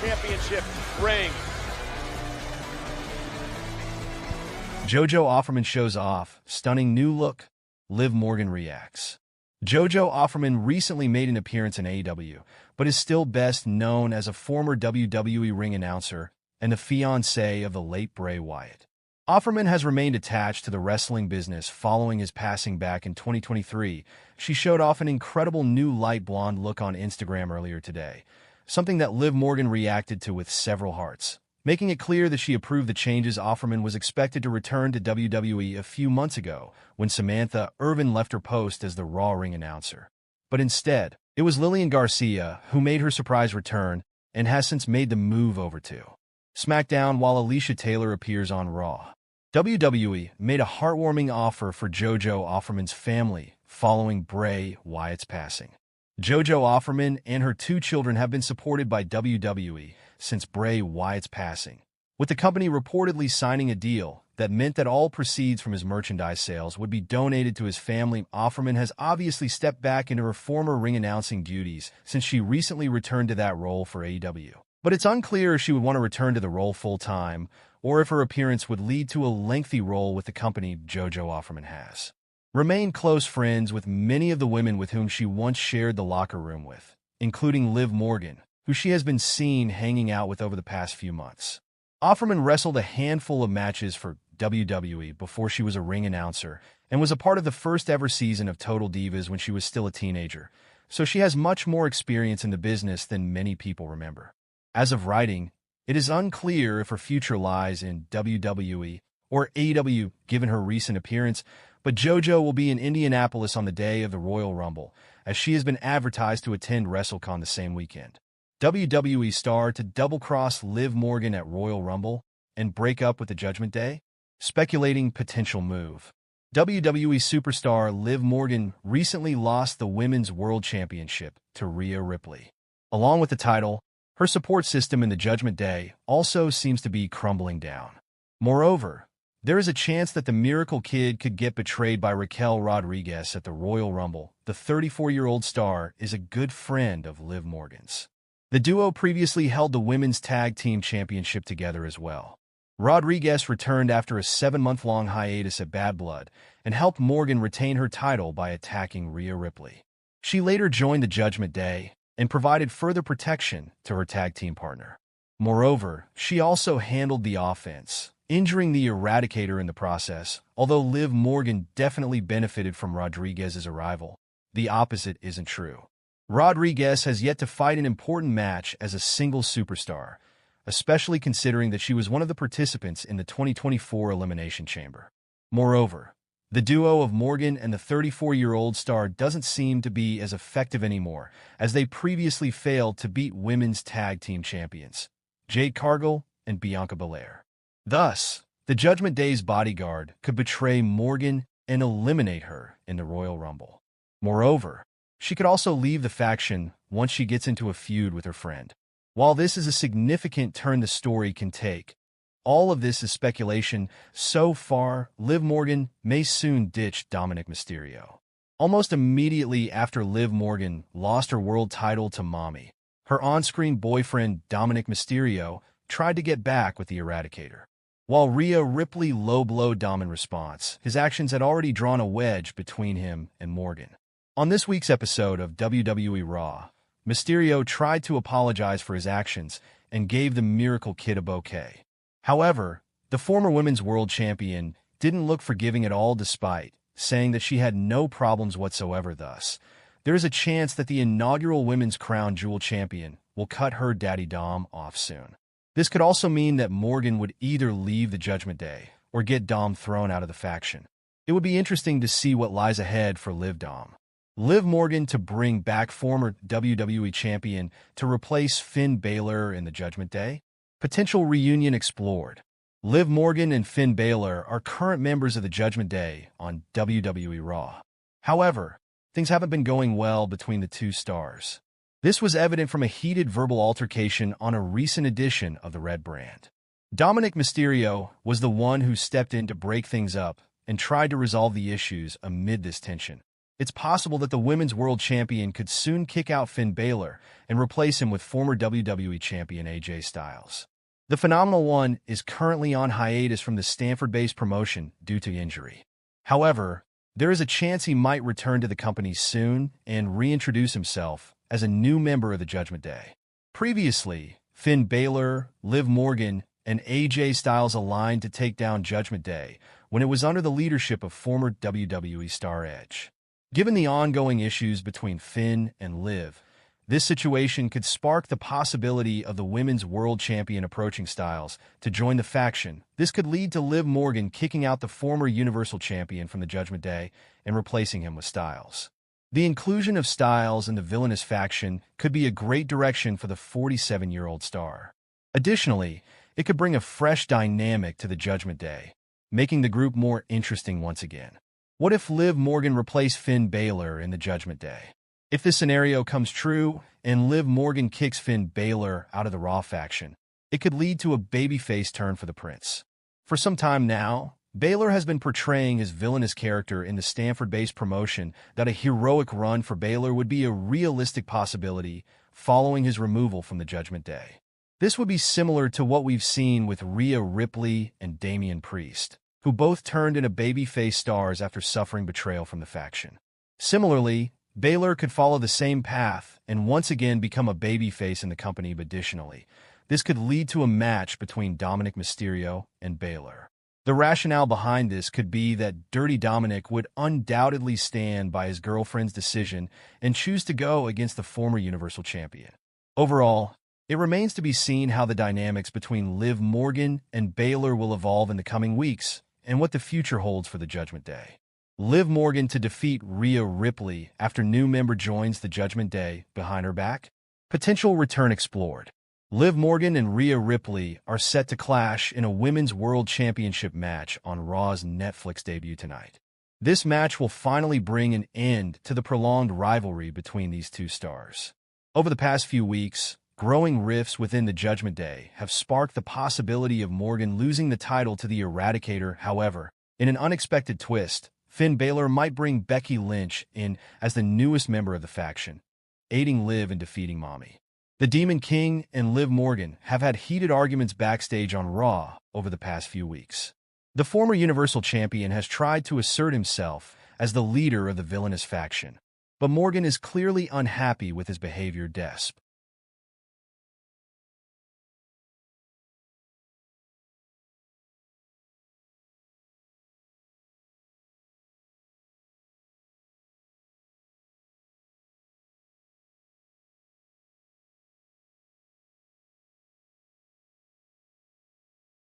Championship ring. Jojo Offerman shows off. Stunning new look. Liv Morgan reacts. Jojo Offerman recently made an appearance in AEW, but is still best known as a former WWE ring announcer and the fiancé of the late Bray Wyatt. Offerman has remained attached to the wrestling business following his passing back in 2023. She showed off an incredible new light blonde look on Instagram earlier today, something that Liv Morgan reacted to with several hearts, making it clear that she approved the changes. Offerman was expected to return to WWE a few months ago when Samantha Irvin left her post as the Raw ring announcer. But instead, it was Lilian Garcia who made her surprise return and has since made the move over to SmackDown while Alicia Taylor appears on Raw. WWE made a heartwarming offer for Jojo Offerman's family following Bray Wyatt's passing. Jojo Offerman and her 2 children have been supported by WWE since Bray Wyatt's passing, with the company reportedly signing a deal that meant that all proceeds from his merchandise sales would be donated to his family. Offerman has obviously stepped back into her former ring announcing duties since she recently returned to that role for AEW. But it's unclear if she would want to return to the role full-time or if her appearance would lead to a lengthy role with the company. Jojo Offerman has remained close friends with many of the women with whom she once shared the locker room with, including Liv Morgan, who she has been seen hanging out with over the past few months. Offerman wrestled a handful of matches for WWE before she was a ring announcer and was a part of the first ever season of Total Divas when she was still a teenager, so she has much more experience in the business than many people remember. As of writing, it is unclear if her future lies in WWE or AEW given her recent appearance, but Jojo will be in Indianapolis on the day of the Royal Rumble, as she has been advertised to attend WrestleCon the same weekend. WWE star to double-cross Liv Morgan at Royal Rumble and break up with the Judgment Day? Speculating potential move. WWE superstar Liv Morgan recently lost the Women's World Championship to Rhea Ripley. Along with the title, her support system in the Judgment Day also seems to be crumbling down. Moreover, there is a chance that the Miracle Kid could get betrayed by Raquel Rodriguez at the Royal Rumble. The 34-year-old star is a good friend of Liv Morgan's. The duo previously held the Women's Tag Team Championship together as well. Rodriguez returned after a 7-month-long hiatus at Bad Blood and helped Morgan retain her title by attacking Rhea Ripley. She later joined the Judgment Day and provided further protection to her tag team partner. Moreover, she also handled the offense, injuring the Eradicator in the process. Although Liv Morgan definitely benefited from Rodriguez's arrival, the opposite isn't true. Rodriguez has yet to fight an important match as a single superstar, especially considering that she was one of the participants in the 2024 Elimination Chamber. Moreover, the duo of Morgan and the 34-year-old star doesn't seem to be as effective anymore, as they previously failed to beat women's tag team champions, Jade Cargill and Bianca Belair. Thus, the Judgment Day's bodyguard could betray Morgan and eliminate her in the Royal Rumble. Moreover, she could also leave the faction once she gets into a feud with her friend. While this is a significant turn the story can take, all of this is speculation. So far, Liv Morgan may soon ditch Dominic Mysterio. Almost immediately after Liv Morgan lost her world title to Mommy, her on-screen boyfriend Dominic Mysterio tried to get back with the Eradicator. While Rhea Ripley low-blowed Dom in response, his actions had already drawn a wedge between him and Morgan. On this week's episode of WWE Raw, Mysterio tried to apologize for his actions and gave the Miracle Kid a bouquet. However, the former Women's World Champion didn't look forgiving at all, despite saying that she had no problems whatsoever. Thus, there is a chance that the inaugural Women's Crown Jewel Champion will cut her daddy Dom off soon. This could also mean that Morgan would either leave the Judgment Day or get Dom thrown out of the faction. It would be interesting to see what lies ahead for Liv Dom. Liv Morgan to bring back former WWE Champion to replace Finn Balor in the Judgment Day? Potential reunion explored. Liv Morgan and Finn Balor are current members of the Judgment Day on WWE Raw. However, things haven't been going well between the two stars. This was evident from a heated verbal altercation on a recent edition of the Red Brand. Dominic Mysterio was the one who stepped in to break things up and tried to resolve the issues amid this tension. It's possible that the Women's World Champion could soon kick out Finn Balor and replace him with former WWE Champion AJ Styles. The Phenomenal One is currently on hiatus from the Stanford-based promotion due to injury. However, there is a chance he might return to the company soon and reintroduce himself as a new member of the Judgment Day. Previously, Finn Balor, Liv Morgan, and AJ Styles aligned to take down Judgment Day when it was under the leadership of former WWE star Edge. Given the ongoing issues between Finn and Liv, this situation could spark the possibility of the Women's World Champion approaching Styles to join the faction. This could lead to Liv Morgan kicking out the former Universal Champion from the Judgment Day and replacing him with Styles. The inclusion of Styles in the villainous faction could be a great direction for the 47-year-old star. Additionally, it could bring a fresh dynamic to the Judgment Day, making the group more interesting once again. What if Liv Morgan replaced Finn Balor in the Judgment Day? If this scenario comes true and Liv Morgan kicks Finn Balor out of the Raw faction, it could lead to a babyface turn for the Prince. For some time now, Balor has been portraying his villainous character in the Stanford-based promotion that a heroic run for Balor would be a realistic possibility following his removal from the Judgment Day. This would be similar to what we've seen with Rhea Ripley and Damian Priest, who both turned into babyface stars after suffering betrayal from the faction. Similarly, Balor could follow the same path and once again become a babyface in the company. Additionally, this could lead to a match between Dominic Mysterio and Balor. The rationale behind this could be that Dirty Dominic would undoubtedly stand by his girlfriend's decision and choose to go against the former Universal Champion. Overall, it remains to be seen how the dynamics between Liv Morgan and Balor will evolve in the coming weeks and what the future holds for the Judgment Day. Liv Morgan to defeat Rhea Ripley after new member joins the Judgment Day behind her back? Potential return explored. Liv Morgan and Rhea Ripley are set to clash in a Women's World Championship match on Raw's Netflix debut tonight. This match will finally bring an end to the prolonged rivalry between these two stars. Over the past few weeks, growing rifts within the Judgment Day have sparked the possibility of Morgan losing the title to the Eradicator. However, in an unexpected twist, Finn Balor might bring Becky Lynch in as the newest member of the faction, aiding Liv in defeating Mommy. The Demon King and Liv Morgan have had heated arguments backstage on Raw over the past few weeks. The former Universal Champion has tried to assert himself as the leader of the villainous faction, but Morgan is clearly unhappy with his behavior.